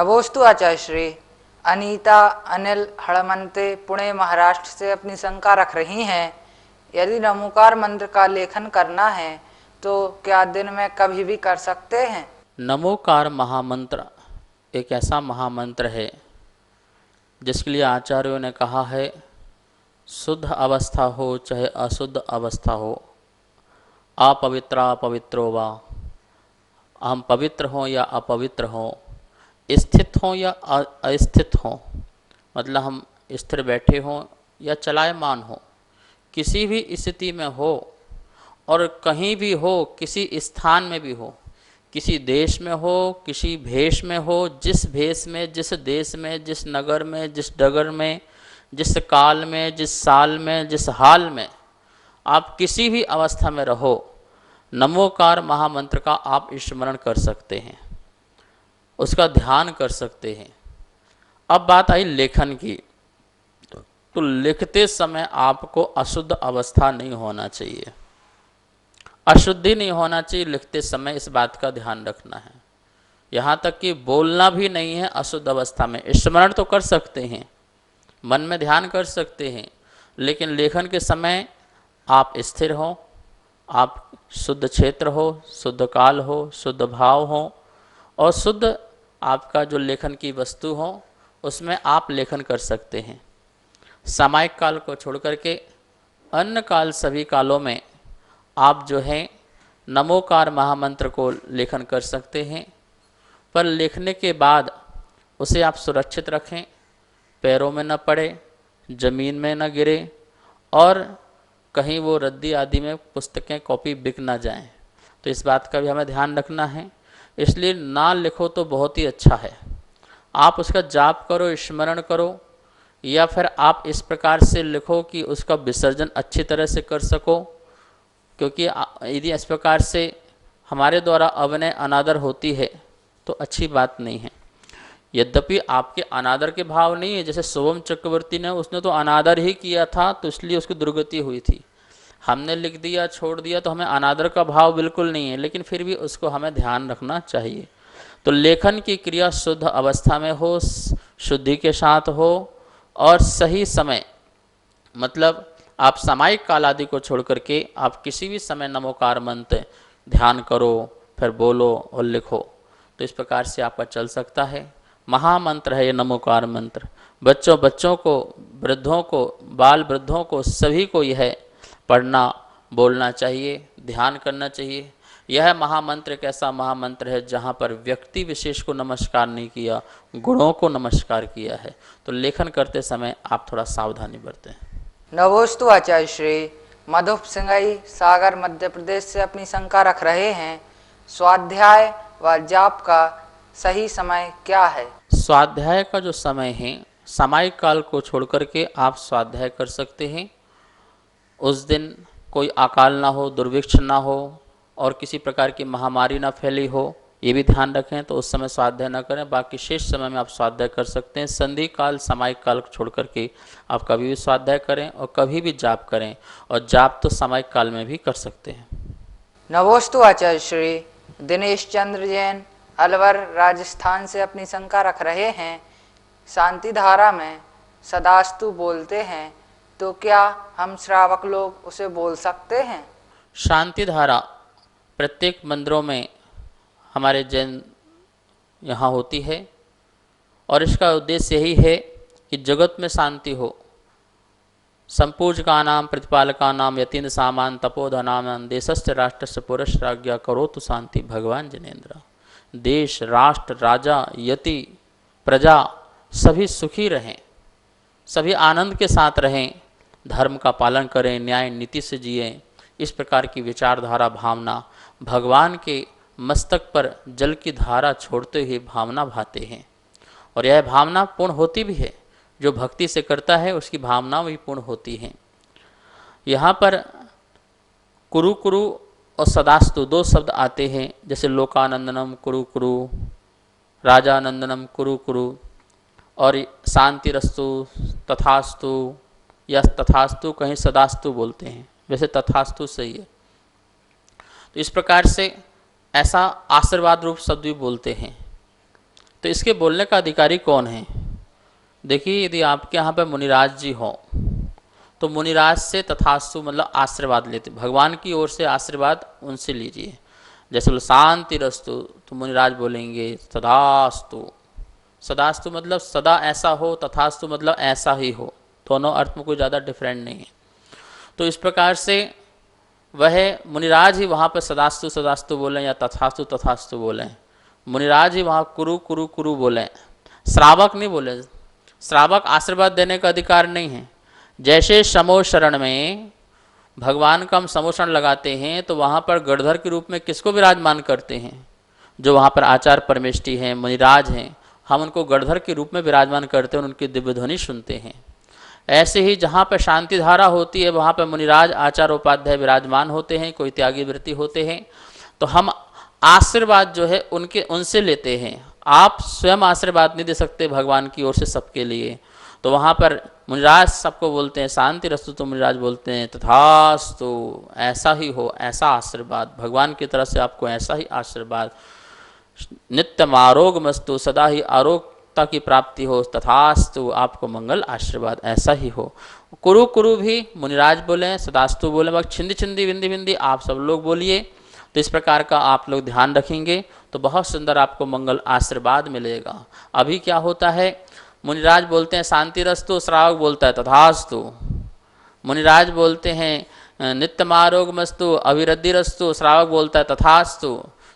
नमोस्तु आचार्य श्री। अनीता अनिल हड़मनते पुणे महाराष्ट्र से अपनी शंका रख रही हैं, यदि नमोकार मंत्र का लेखन करना है तो क्या दिन में कभी भी कर सकते हैं? नमोकार महामंत्र एक ऐसा महामंत्र है जिसके लिए आचार्यों ने कहा है, शुद्ध अवस्था हो चाहे अशुद्ध अवस्था हो, अपवित्रा पवित्रो वा, हम पवित्र हों या अपवित्र हों, स्थित हों या अस्थित हों, मतलब हम स्थिर बैठे हों या चलायमान हो, किसी भी स्थिति में हो और कहीं भी हो, किसी स्थान में भी हो, किसी देश में हो, किसी भेष में हो, जिस भेष में, जिस देश में, जिस नगर में, जिस डगर में, जिस काल में, जिस साल में, जिस हाल में आप किसी भी अवस्था में रहो, नमोकार महामंत्र का आप स्मरण कर सकते हैं, उसका ध्यान कर सकते हैं। अब बात आई लेखन की, तो लिखते समय आपको अशुद्ध अवस्था नहीं होना चाहिए, अशुद्धि नहीं होना चाहिए लिखते समय, इस बात का ध्यान रखना है। यहाँ तक कि बोलना भी नहीं है अशुद्ध अवस्था में। स्मरण तो कर सकते हैं, मन में ध्यान कर सकते हैं, लेकिन लेखन के समय आप स्थिर हो, आप शुद्ध क्षेत्र हो, शुद्ध काल हो, शुद्ध भाव हो और शुद्ध आपका जो लेखन की वस्तु हो, उसमें आप लेखन कर सकते हैं। सामायिक काल को छोड़ करके अन्य काल सभी कालों में आप जो है नमोकार महामंत्र को लेखन कर सकते हैं, पर लिखने के बाद उसे आप सुरक्षित रखें, पैरों में न पड़े, ज़मीन में न गिरे और कहीं वो रद्दी आदि में पुस्तकें कॉपी बिक ना जाएं। तो इस बात का भी हमें ध्यान रखना है। इसलिए ना लिखो तो बहुत ही अच्छा है, आप उसका जाप करो, स्मरण करो, या फिर आप इस प्रकार से लिखो कि उसका विसर्जन अच्छी तरह से कर सको, क्योंकि यदि इस प्रकार से हमारे द्वारा अवनय अनादर होती है तो अच्छी बात नहीं है। यद्यपि आपके अनादर के भाव नहीं है, जैसे सोम चक्रवर्ती ने, उसने तो अनादर ही किया था तो इसलिए उसकी दुर्गति हुई थी। हमने लिख दिया, छोड़ दिया, तो हमें अनादर का भाव बिल्कुल नहीं है, लेकिन फिर भी उसको हमें ध्यान रखना चाहिए। तो लेखन की क्रिया शुद्ध अवस्था में हो, शुद्धि के साथ हो और सही समय, मतलब आप सामायिक काल आदि को छोड़ करके आप किसी भी समय नमोकार मंत्र ध्यान करो, फिर बोलो और लिखो, तो इस प्रकार से आपका चल सकता है। महामंत्र है ये नमोकार मंत्र। बच्चों को, वृद्धों को, बाल वृद्धों को, सभी को यह पढ़ना, बोलना चाहिए, ध्यान करना चाहिए। यह महामंत्र एक ऐसा महामंत्र है जहाँ पर व्यक्ति विशेष को नमस्कार नहीं किया, गुणों को नमस्कार किया है। तो लेखन करते समय आप थोड़ा सावधानी बरतें। नमोस्तु आचार्य श्री। मधुप सिंगाई सागर मध्य प्रदेश से अपनी शंका रख रहे हैं, स्वाध्याय व जाप का सही समय क्या है? स्वाध्याय का जो समय है, सामायिक काल को छोड़ करके आप स्वाध्याय कर सकते हैं। उस दिन कोई अकाल ना हो, दुर्भिक्ष ना हो और किसी प्रकार की महामारी ना फैली हो, ये भी ध्यान रखें, तो उस समय स्वाध्याय न करें। बाकी शेष समय में आप स्वाध्याय कर सकते हैं। संधि काल, सामायिक काल को छोड़ करके आप कभी भी स्वाध्याय करें और कभी भी जाप करें, और जाप तो सामायिक काल में भी कर सकते हैं। नमोस्तु आचार्य श्री। दिनेश चंद्र जैन अलवर राजस्थान से अपनी शंका रख रहे हैं, शांति धारा में सदास्तु बोलते हैं तो क्या हम श्रावक लोग उसे बोल सकते हैं? शांति धारा प्रत्येक मंदिरों में हमारे जैन यहाँ होती है और इसका उद्देश्य यही है कि जगत में शांति हो। संपूजका नाम प्रतिपालका नाम यतीन्द्र सामान तपोधनाम देशस्थ राष्ट्र पुरस्राज्ञा करो तो शांति भगवान जनेन्द्र। देश, राष्ट्र, राजा, यति, प्रजा सभी सुखी रहें, सभी आनंद के साथ रहें, धर्म का पालन करें, न्याय नीति से जिएं। इस प्रकार की विचारधारा, भावना भगवान के मस्तक पर जल की धारा छोड़ते हुए भावना भाते हैं, और यह भावना पूर्ण होती भी है। जो भक्ति से करता है उसकी भावना भी पूर्ण होती है। यहाँ पर कुरु कुरु और सदास्तु दो शब्द आते हैं, जैसे लोकानंदनम कुरु कुरु, राजानंदनम कुरु कुरु, और शांतिरस्तु, तथास्तु या तथास्तु कहीं सदास्तु बोलते हैं, वैसे तथास्तु सही है। तो इस प्रकार से ऐसा आशीर्वाद रूप शब्द भी बोलते हैं। तो इसके बोलने का अधिकारी कौन है? देखिए, यदि आपके यहाँ पे मुनिराज जी हों तो मुनिराज से तथास्तु मतलब आशीर्वाद लेते, भगवान की ओर से आशीर्वाद उनसे लीजिए। जैसे बोलो शांति रस्तु, तो मुनिराज बोलेंगे सदास्तु। सदास्तु मतलब सदा ऐसा हो, तथास्तु मतलब ऐसा ही हो, दोनों अर्थ में कोई ज़्यादा डिफरेंट नहीं है। तो इस प्रकार से वह मुनिराज ही वहाँ पर सदास्तु सदास्तु बोलें या तथास्तु तथास्तु बोलें। मुनिराज ही वहाँ कुरु कुरु कुरु बोलें, श्रावक नहीं बोले। श्रावक आशीर्वाद देने का अधिकार नहीं है। जैसे समो शरण में भगवान का हम समोशरण लगाते हैं तो वहाँ पर गणधर के रूप में किसको विराजमान करते हैं? जो वहाँ पर आचार्य परमेष्टि हैं, मुनिराज हैं, हम उनको गणधर के रूप में विराजमान करते हैं और उनकी दिव्य ध्वनि सुनते हैं। ऐसे ही जहाँ पर शांति धारा होती है वहाँ पर मुनिराज आचार्य उपाध्याय विराजमान होते हैं, कोई त्यागी वृत्ति होते हैं, तो हम आशीर्वाद जो है उनसे लेते हैं। आप स्वयं आशीर्वाद नहीं दे सकते भगवान की ओर से सबके लिए, तो वहाँ पर मुनिराज सबको बोलते हैं शांति रस्तु, तो मुनिराज बोलते हैं तथास्तु, ऐसा ही हो, ऐसा आशीर्वाद भगवान की तरफ से आपको ऐसा ही आशीर्वाद, नित्यम आरोग्यमस्तु, सदा ही आरोग्यता की प्राप्ति हो, तथास्तु, आपको मंगल आशीर्वाद ऐसा ही हो। कुरु कुरु भी मुनिराज बोले, सदास्तु बोले, बस छिंदी छिंदी बिंदी बिंदी आप सब लोग बोलिए। तो इस प्रकार का आप लोग ध्यान रखेंगे तो बहुत सुंदर आपको मंगल आशीर्वाद मिलेगा। अभी क्या होता है, मुनिराज बोलते हैं शांति रस्तु, श्रावक बोलता है तथास्तु। मुनिराज बोलते हैं नित्यमारोग्यमस्तु अभिवृद्धि रस्तु, श्रावक बोलता है तथास्तु।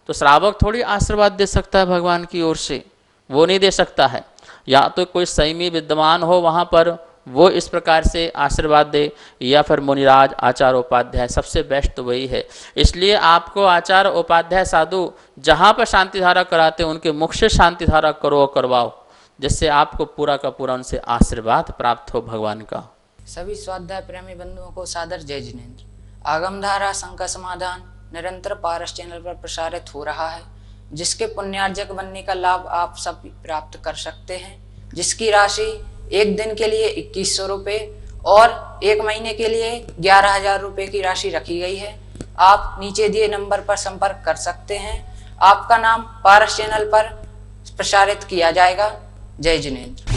तो श्रावक थोड़ी आशीर्वाद दे सकता है भगवान की ओर से, वो नहीं दे सकता है। या तो कोई संयमी विद्यमान हो वहाँ पर वो इस प्रकार से आशीर्वाद दे, या फिर मुनिराज आचार्य उपाध्याय, सबसे बेस्ट तो वही है। इसलिए आपको आचार्य उपाध्याय साधु जहाँ पर शांति धारा कराते हैं उनके मुख से शांति धारा करो करवाओ, जिससे आपको पूरा का पूरा उनसे आशीर्वाद प्राप्त हो भगवान का। सभी स्वाध्याय प्रेमी बंधुओं को सादर जय जिनेन्द्र। आगमधारा शंका समाधान निरंतर पारस चैनल पर प्रसारित हो रहा है, जिसके पुण्यार्जक बनने का लाभ आप सब प्राप्त कर सकते हैं, जिसकी राशि एक दिन के लिए 2100 रुपये और एक महीने के लिए 11,000 रुपये की राशि रखी गई है। आप नीचे दिए नंबर पर संपर्क कर सकते हैं। आपका नाम पारस चैनल पर प्रसारित किया जाएगा। जय जिनेन्द्र।